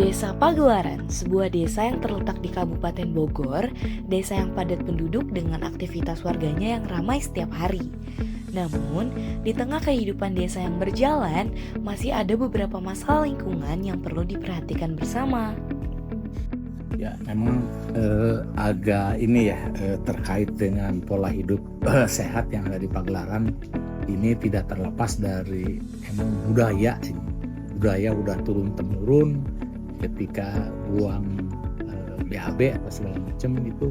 Desa Pagelaran, sebuah desa yang terletak di Kabupaten Bogor, desa yang padat penduduk dengan aktivitas warganya yang ramai setiap hari. Namun, di tengah kehidupan desa yang berjalan, masih ada beberapa masalah lingkungan yang perlu diperhatikan bersama. Ya, memang agak terkait dengan pola hidup sehat yang ada di Pagelaran. Ini tidak terlepas dari emang budaya udah turun-temurun. Ketika buang BAB atau segala macam itu,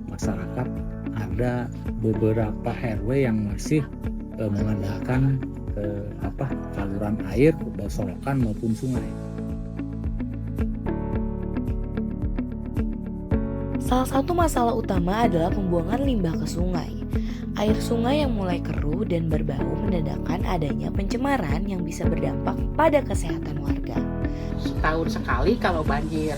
masyarakat ada beberapa RW yang masih mengandalkan saluran air baik sorokan maupun sungai. Salah satu masalah utama adalah pembuangan limbah ke sungai. Air sungai yang mulai keruh dan berbau menandakan adanya pencemaran yang bisa berdampak pada kesehatan warga. Setahun sekali kalau banjir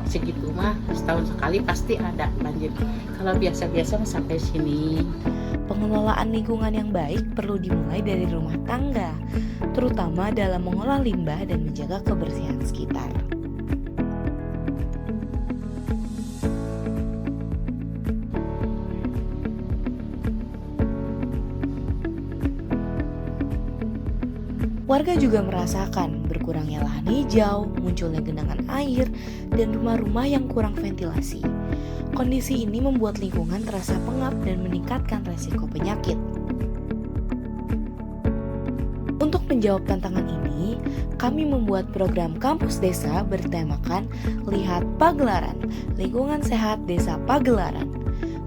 segitu mah, setahun sekali pasti ada banjir. Kalau biasa-biasa sampai sini. Pengelolaan lingkungan yang baik perlu dimulai dari rumah tangga, terutama dalam mengolah limbah dan menjaga kebersihan sekitar. Warga juga merasakan berkurangnya lahan hijau, munculnya genangan air, dan rumah-rumah yang kurang ventilasi. Kondisi ini membuat lingkungan terasa pengap dan meningkatkan resiko penyakit. Untuk menjawab tantangan ini, kami membuat program Kampus Desa bertemakan Lihat Pagelaran, Lingkungan Sehat Desa Pagelaran.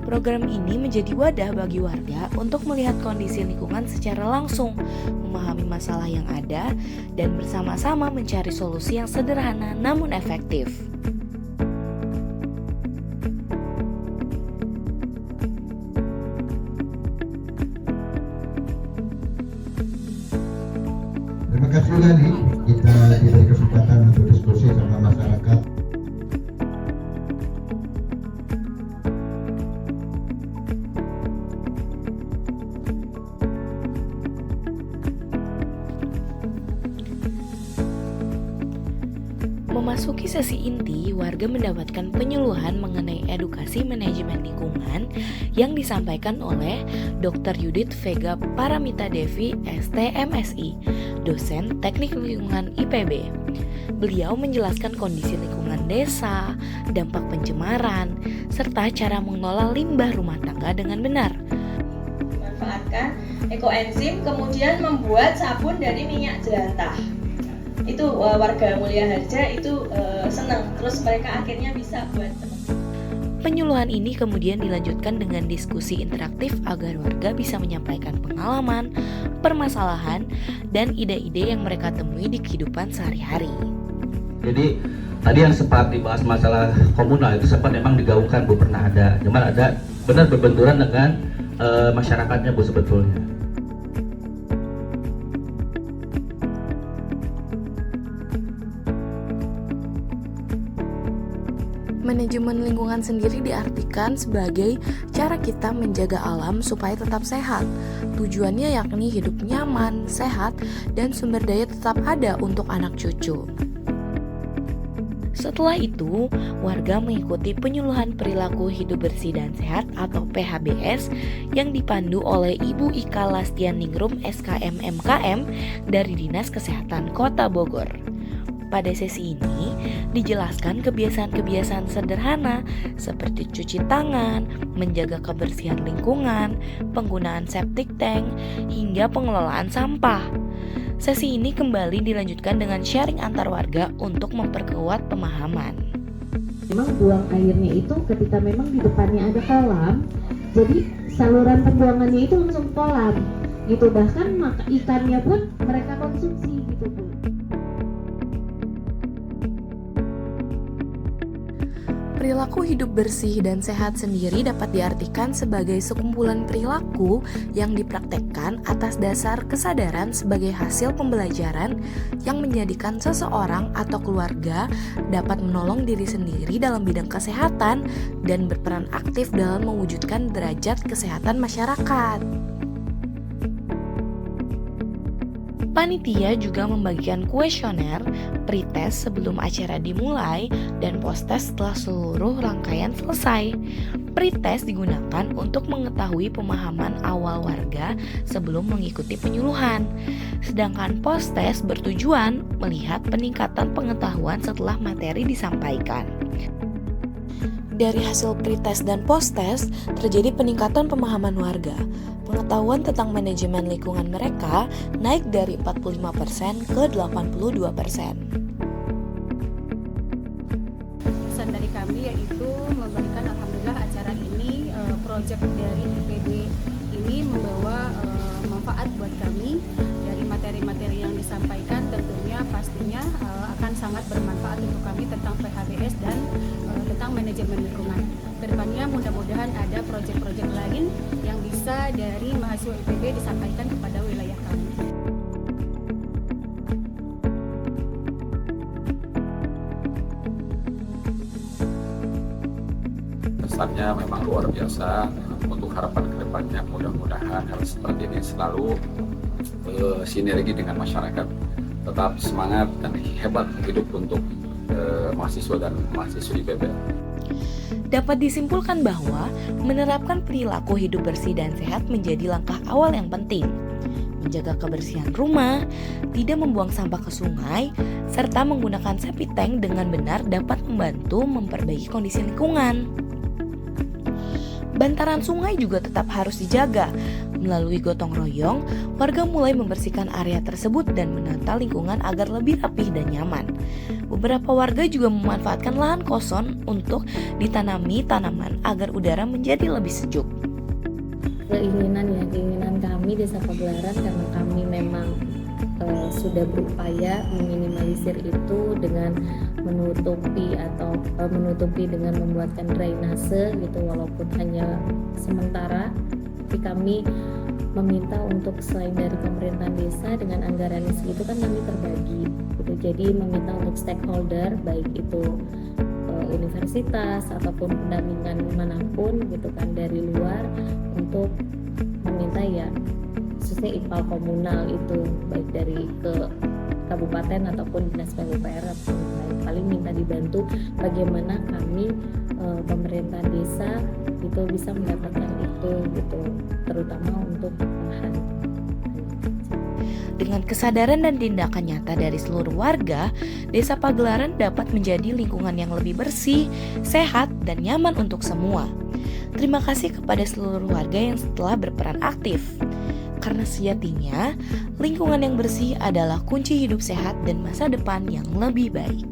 Program ini menjadi wadah bagi warga untuk melihat kondisi lingkungan secara langsung, memahami masalah yang ada, dan bersama-sama mencari solusi yang sederhana namun efektif. Terima kasih sekali kita diberi kesempatan untuk diskusi sama masyarakat. Memasuki sesi inti, warga mendapatkan penyuluhan mengenai edukasi manajemen lingkungan yang disampaikan oleh Dr. Yudit Vega Paramita Devi, STMSI, dosen Teknik Lingkungan IPB. Beliau menjelaskan kondisi lingkungan desa, dampak pencemaran, serta cara mengelola limbah rumah tangga dengan benar. Memanfaatkan ekoenzim, kemudian membuat sabun dari minyak jelantah. Itu warga Mulia Harja itu senang, terus mereka akhirnya bisa buat. Penyuluhan ini kemudian dilanjutkan dengan diskusi interaktif agar warga bisa menyampaikan pengalaman, permasalahan, dan ide-ide yang mereka temui di kehidupan sehari-hari. Jadi tadi yang sempat dibahas masalah komunal itu sempat memang digaungkan Bu, pernah ada, cuman ada benar berbenturan dengan masyarakatnya Bu sebetulnya. Manajemen lingkungan sendiri diartikan sebagai cara kita menjaga alam supaya tetap sehat. Tujuannya yakni hidup nyaman, sehat, dan sumber daya tetap ada untuk anak cucu. Setelah itu, warga mengikuti penyuluhan perilaku hidup bersih dan sehat atau PHBS yang dipandu oleh Ibu Ika Lastianingrum SKM MKM dari Dinas Kesehatan Kota Bogor. Pada sesi ini, dijelaskan kebiasaan-kebiasaan sederhana seperti cuci tangan, menjaga kebersihan lingkungan, penggunaan septic tank, hingga pengelolaan sampah. Sesi ini kembali dilanjutkan dengan sharing antar warga untuk memperkuat pemahaman. Memang buang airnya itu ketika memang di depannya ada kolam, jadi saluran pembuangannya itu langsung kolam, gitu. Bahkan ikannya pun mereka konsumsi, gitu Bu. Perilaku hidup bersih dan sehat sendiri dapat diartikan sebagai sekumpulan perilaku yang dipraktekkan atas dasar kesadaran sebagai hasil pembelajaran yang menjadikan seseorang atau keluarga dapat menolong diri sendiri dalam bidang kesehatan dan berperan aktif dalam mewujudkan derajat kesehatan masyarakat. Panitia juga membagikan kuesioner, pretest sebelum acara dimulai, dan posttest setelah seluruh rangkaian selesai. Pretest digunakan untuk mengetahui pemahaman awal warga sebelum mengikuti penyuluhan. Sedangkan posttest bertujuan melihat peningkatan pengetahuan setelah materi disampaikan. Dari hasil pretest dan posttest, terjadi peningkatan pemahaman warga. Pengetahuan tentang manajemen lingkungan mereka naik dari 45% ke 82%. Pesan dari kami yaitu memberikan alhamdulillah acara ini, proyek dari IPB ini membawa manfaat buat kami. Dari materi-materi yang disampaikan tentunya pastinya akan sangat bermanfaat untuk kami tentang PHBS dan tentang manajemen lingkungan. Kedepannya mudah-mudahan ada proyek-proyek lain yang bisa dari mahasiswa IPB disampaikan kepada wilayah kami. Pesannya memang luar biasa. Untuk harapan kedepannya mudah-mudahan hal seperti ini selalu sinergi dengan masyarakat, tetap semangat dan hebat hidup untuk mahasiswa dan mahasiswi IPB. Dapat disimpulkan bahwa menerapkan perilaku hidup bersih dan sehat menjadi langkah awal yang penting. Menjaga kebersihan rumah, tidak membuang sampah ke sungai, serta menggunakan septic tank dengan benar dapat membantu memperbaiki kondisi lingkungan. Bantaran sungai juga tetap harus dijaga. Melalui gotong royong, warga mulai membersihkan area tersebut dan menata lingkungan agar lebih rapih dan nyaman. Beberapa warga juga memanfaatkan lahan kosong untuk ditanami tanaman agar udara menjadi lebih sejuk. Keinginan kami Desa Pagelaran, karena kami memang sudah berupaya meminimalisir itu dengan menutupi dengan membuatkan drainase gitu, walaupun hanya sementara, tapi kami meminta untuk selain dari pemerintahan desa dengan anggaran segitu kan kami terbagi gitu. Jadi meminta untuk stakeholder baik itu universitas ataupun pendampingan manapun gitu kan dari luar untuk meminta ya khususnya IPAL komunal itu baik dari ke kabupaten ataupun dinas PUPR paling minta dibantu bagaimana kami pemerintah desa itu bisa mendapatkan itu gitu, terutama untuk lahan. Dengan kesadaran dan tindakan nyata dari seluruh warga, Desa Pagelaran dapat menjadi lingkungan yang lebih bersih, sehat, dan nyaman untuk semua. Terima kasih kepada seluruh warga yang telah berperan aktif. Karena sejatinya, lingkungan yang bersih adalah kunci hidup sehat dan masa depan yang lebih baik.